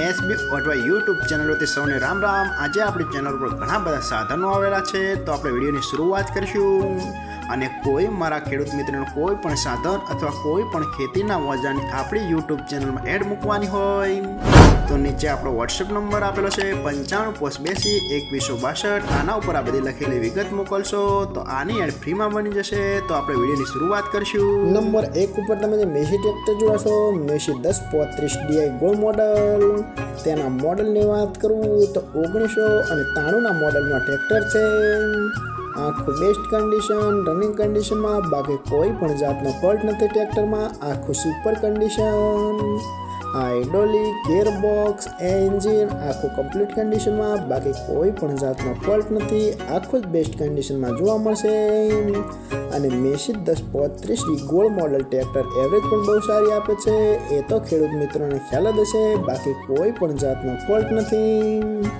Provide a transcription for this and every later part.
SB અથવા YouTube ચેનલોથી સૌને રામ રામ। આજે આપણી ચેનલ પર ઘણા બધા સાધનો આવેલા છે, તો આપણે વિડીયોની શરૂઆત કરીશું। અને કોઈ મારા ખેડૂત મિત્રોને કોઈ પણ સાધન અથવા કોઈ પણ ખેતીના ઓજારની આપણી યુટ્યુબ ચેનલમાં એડ મૂકવાની હોય તો નીચે આપણો વોટ્સએપ નંબર આપેલો છે 95822162। આના ઉપર આ બધી લખેલી વિગત મોકલશો તો આની એડ ફ્રીમાં બની જશે। તો આપણે વિડીયોની શરૂઆત કરીશું। નંબર 1 ઉપર તમે જે મેસી ટ્રેક્ટર જોવો છો, મેસી 1035 DI ગોલ્ડ મોડલ, તેના મોડલની વાત કરું તો 1993ના મોડલમાં ટ્રેક્ટર છે। આખું બેસ્ટ કન્ડિશન, રનિંગ કન્ડિશનમાં, બાકી કોઈ પણ જાતનો ફોલ્ટ નથી ટ્રેક્ટરમાં। આખું super condition, hydraulic, gearbox, engine આખું કમ્પ્લીટ કન્ડિશનમાં, બાકી કોઈ પણ જાતનો ફોલ્ટ નથી। આખું જ બેસ્ટ કન્ડિશનમાં જોવા મળશે। અને Massey 1035 gold model tractor average પણ બહુ સારી આપે છે, એ તો ખેડૂત મિત્રોને ખ્યાલ જ હશે। બાકી કોઈ પણ જાતનો ફોલ્ટ નથી।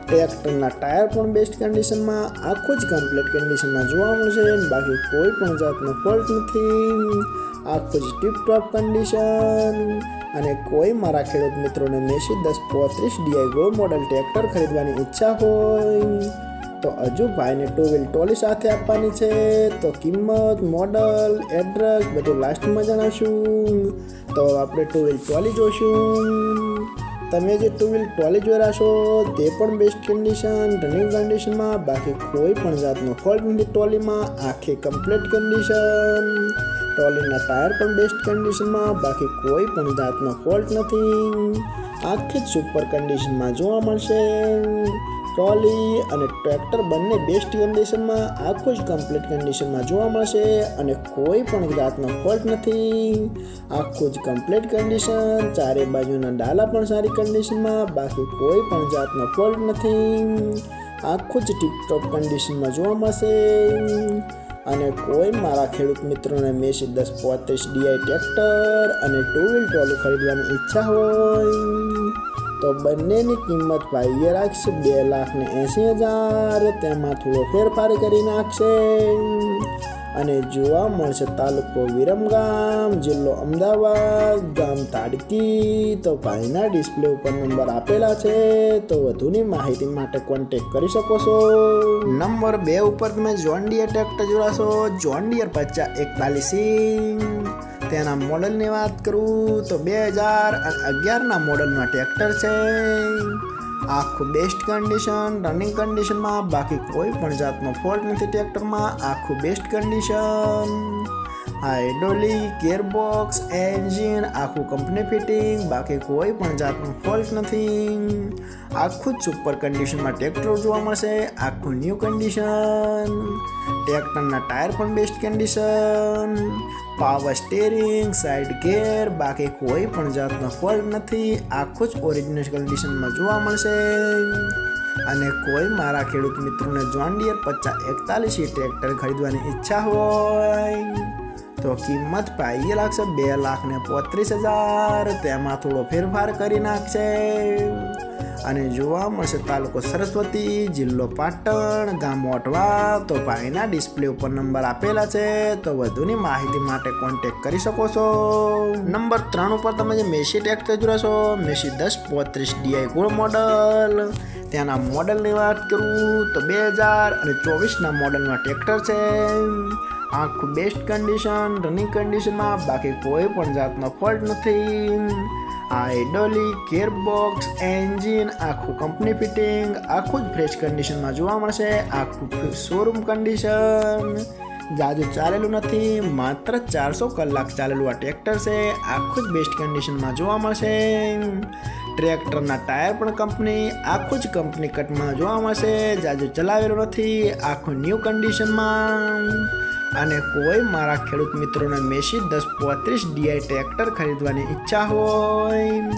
ટ્રેક્ટરના ટાયર પણ બેસ્ટ કન્ડિશનમાં, આખું જ કમ્પ્લીટ કન્ડિશનમાં જોવા મળશે, બાકી કોઈ પણ જાતનો ફોલ્ટ નથી। આખું જ ટીપ-ટોપ કન્ડિશન। અને કોઈ મારા ખેડૂત મિત્રોને Massey 1035 DI gold model tractor ખરીદવાની ઈચ્છા હોય તો હજુ ભાઈને 2 વ્હીલ ટ્રોલી સાથે આપવાની છે। તો કિંમત, મોડલ, એડ્રેસ બધું લાસ્ટમાં જણાવશું। તો આપણે 2 વ્હીલ ટ્રોલી જોઈશું। તમે જે 2 વ્હીલ ટ્રોલી જોઈ રહ્યા છો તે પણ બેસ્ટ કન્ડિશન, રનિંગ કન્ડિશનમાં, બાકી કોઈ પણ જાતનો ફોલ્ટ નથી ટ્રોલીમાં। આખી કમ્પ્લીટ કન્ડિશન। ટ્રોલીના ટાયર પણ બેસ્ટ કન્ડિશનમાં, બાકી કોઈ પણ જાતનો ફોલ્ટ નથી। આખી જ સુપર કન્ડિશનમાં જોવા મળશે। ટ્રોલી અને ટ્રેક્ટર બંને બેસ્ટ કન્ડિશનમાં, આખું જ કમ્પ્લીટ કન્ડિશનમાં જોવા મળશે અને કોઈ પણ જાતનો ફોલ્ટ નથી। આખું જ કમ્પ્લીટ કન્ડિશન, ચારે બાજુના ડાલા પણ સારી કન્ડિશનમાં, બાકી કોઈ પણ જાતનો ફોલ્ટ નથી। આખું જ ટીપ-ટોપ કન્ડિશનમાં જોવા મળશે। અને કોઈ મારા ખેડૂત મિત્રોને મેસી 1035 DI ટ્રેક્ટર અને 2 વ્હીલ ટ્રોલી ખરીદવાની ઈચ્છા હોય તો બંનેની કિંમત ભાઈએ રાખશે 2,80,000। તેમાં થોડો ફેરફાર કરી નાખશે અને જોવા મળશે તાલુકો વિરમગામ, જિલ્લો અમદાવાદ, ગામ તાડકી। તો ભાઈના ડિસ્પ્લે ઉપર નંબર આપેલા છે, તો વધુની માહિતી માટે કોન્ટેક્ટ કરી શકો છો। નંબર 2 ઉપર તમે જોન ડિયર ટ્રેક્ટર જોડાશો, જોન ડિયર 5041। તેના મોડલની વાત કરું તો 2011ના મોડલના ટ્રેક્ટર છે। આખું બેસ્ટ કન્ડિશન, રનિંગ કન્ડિશનમાં, બાકી કોઈ પણ જાતનો ફોલ્ટ નથી ટ્રેક્ટરમાં। આખું best condition, hydraulic, gearbox, engine આખું કંપની ફિટિંગ, બાકી કોઈ પણ જાતનો ફોલ્ટ નથી। આખું જ સુપર કન્ડિશનમાં ટ્રેક્ટર જોવા મળશે। આખું ન્યૂ કન્ડિશન। ટ્રેક્ટરના ટાયર પણ best condition, power steering, side ગેર, બાકી કોઈ પણ જાતનો ફોલ્ટ નથી। આખું જ ઓરિજિનલ કન્ડિશનમાં જોવા મળશે। અને કોઈ મારા ખેડૂત મિત્રોને જોન ડિયર 5041 ટ્રેક્ટર ખરીદવાની ઈચ્છા હોય તો કિંમત ભાઈએ લાગશે 2,35,000। તેમાં થોડો ફેરફાર કરી નાખશે અને જોવા મળશે તાલુકો સરસ્વતી, જિલ્લો પાટણ, ગામ ઓટવા। તો ભાઈના ડિસ્પ્લે ઉપર નંબર આપેલા છે, તો વધુની માહિતી માટે કોન્ટેક્ટ કરી શકો છો। નંબર 3 ઉપર તમે જે મેસી ટ્રેક્ટર જોશો, મેસી 1035 DI ગોલ્ડ મોડલ, તેના મોડલની વાત કરું તો 2024ના મોડલમાં ટ્રેક્ટર છે। આખું બેસ્ટ કન્ડિશન, રનિંગ કન્ડિશનમાં, બાકી કોઈ પણ જાતનો ફોલ્ટ નથી। હાઇડ્રોલિક, ગિયરબોક્સ, એન્જિન આખું કંપની ફિટિંગ, આખું જ ફ્રેશ કન્ડિશનમાં જોવા મળશે। આખું શોરૂમ કન્ડિશન, જાજુ ચાલેલું નથી, માત્ર 400 કલાક ચાલેલું આ ટ્રેક્ટર છે। આખું જ બેસ્ટ કન્ડિશનમાં જોવા મળશે। ટ્રેક્ટરના ટાયર પણ કંપની, આખું જ કંપની કટમાં જોવા મળશે, જાજુ ચલાવેલું નથી, આખું ન્યૂ કન્ડિશનમાં। અને કોઈ મારા ખેડૂત મિત્રોને મેસી 1035 DI ટ્રેક્ટર ખરીદવાની ઈચ્છા હોય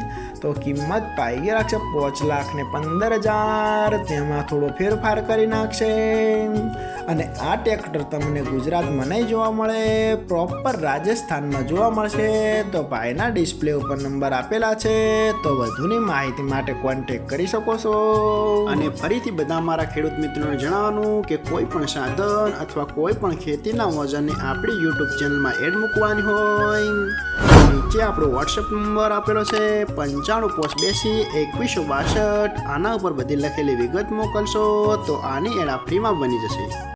તો કિંમત ભાઈએ રાખશે 5,15,000। તેમાં થોડો ફેરફાર કરી નાખશે અને આ ટ્રેક્ટર તમને ગુજરાતમાં નહીં જોવા મળે, પ્રોપર રાજસ્થાનમાં જોવા મળશે। તો ભાઈના ડિસ્પ્લે ઉપર નંબર આપેલા છે, તો વધુની માહિતી માટે કોન્ટેક્ટ કરી શકો છો। અને ફરીથી બધા મારા ખેડૂત મિત્રોને જણાવવાનું કે કોઈ પણ સાધન અથવા કોઈ પણ ખેતીના ઓજારની આપણી યુટ્યુબ ચેનલમાં એડ મૂકવાની હોય નીચે આપણો વોટ્સએપ નંબર આપેલો છે 9582 2162. આના ઉપર બધી લખેલી વિગત મોકલશો તો આની એડ ફ્રીમાં બની જશે.